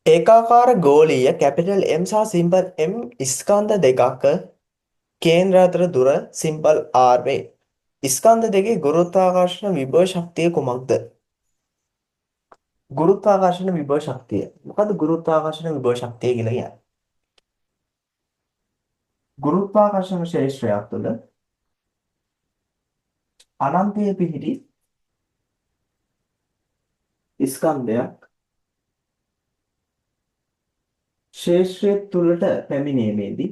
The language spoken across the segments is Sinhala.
ඒකාකාර ගෝලීය කැපිටල් M සහ සිම්පල් M ස්කන්ධ දෙකක කේන්ද්‍ර අතර දුර සිම්පල් R වේ. ස්කන්ධ දෙකේ ගුරුත්වාකර්ෂණ විභව ශක්තිය කුමක්ද? ගුරුත්වාකර්ෂණ විභව ශක්තිය. මොකද්ද ගුරුත්වාකර්ෂණ විභව ශක්තිය කියලා කියන්නේ? ගුරුත්වාකර්ෂණ ක්ෂේත්‍රයක් තුළ අනන්තයේ පිහිටි ස්කන්ධයක් ක්ෂේත්‍රය තුළට පැමිණීමේදී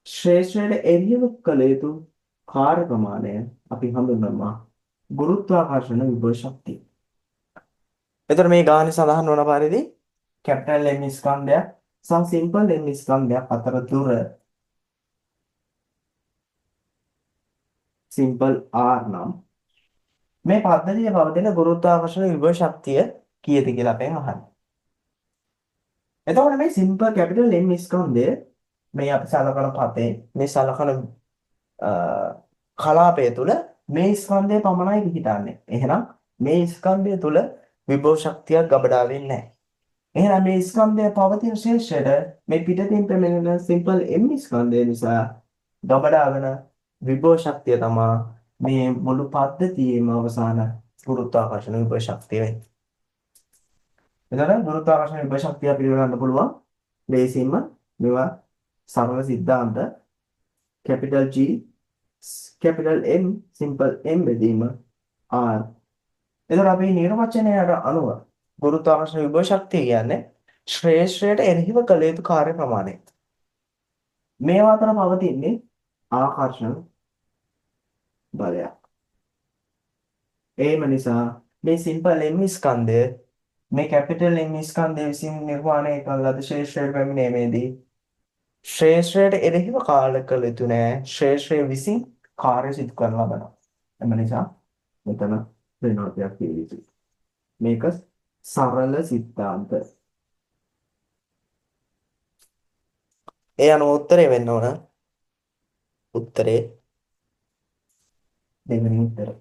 ශ්‍රේෂ්ඨයට එළියව කළ යුතු කාර්ය ප්‍රමාණය අපි හඳුන්වනවා ගුරුත්වාකර්ෂණ විභව ශක්තිය. එතකොට මේ ගානේ සඳහන් වන පරිදි කැපිටල් M ස්කන්ධයක් සහ සිම්පල් M ස්කන්ධයක් අතර දුර සිම්පල් R නම් මේ පද්ධතියේ පවතින ගුරුත්වාකර්ෂණ විභව ශක්තිය කීයද කියලා අපෙන් අහන්නේ. එතකොට මේ සිම්පල් කැපිටල් M ස්කන්ධය මේ අපි සලකන පතේ මේ සලකන කලාපය තුල මේ ස්කන්ධය පමණයි පිහිටන්නේ. එහෙනම් මේ ස්කන්ධය තුල විභව ශක්තියක් ගබඩා වෙන්නේ නැහැ. එහෙනම් මේ ස්කන්ධය පවතින ශේෂයට මේ පිටතින් පැමිණෙන සිම්පල් M ස්කන්ධය නිසා ගබඩා වෙන විභව ශක්තිය තමයි මේ මුළු පද්ධතියේම අවසාන ගුරුත්වාකර්ෂණ විභව ශක්තිය වෙන්නේ. එතකොට ගුරුත්වාකර්ෂණ විභව ශක්තිය අපිට ගන්න පුළුවන් ලේසින්ම මේවා සරල සිද්ධාන්ත capital G capital M simple M බෙදීම R. එතකොට අපි නිර්වචනයට අනුව ගුරුත්වාකර්ෂණ විභව ශක්තිය කියන්නේ ශ්‍රේෂ්ඨයට එරෙහිව කළ යුතු කාර්ය ප්‍රමාණය. මේවා අතර පවතින්නේ ආකර්ෂණ බලයක්. ඒම නිසා මේ සිම්පල් M ස්කන්ධය මේ කැපිටල් M ස්කන්ධය විසින් නිර්මාණය කළ ලද ශ්‍රේෂ්ඨයට පැමිණීමේදී ශ්‍රේෂ්ඨයට එරෙහිව කාර්ය කළ යුතු නෑ. ශ්‍රේෂ්ඨය විසින් කාර්ය සිදු කරන ලබනවා. එම නිසා මෙතන ඍණාත්මකයක් කිය යුතුයි. මේක සරල සිද්ධාන්ත. ඒ අනුව උත්තරේ වෙන්න ඕන. උත්තරේ දෙවෙනි උත්තරේ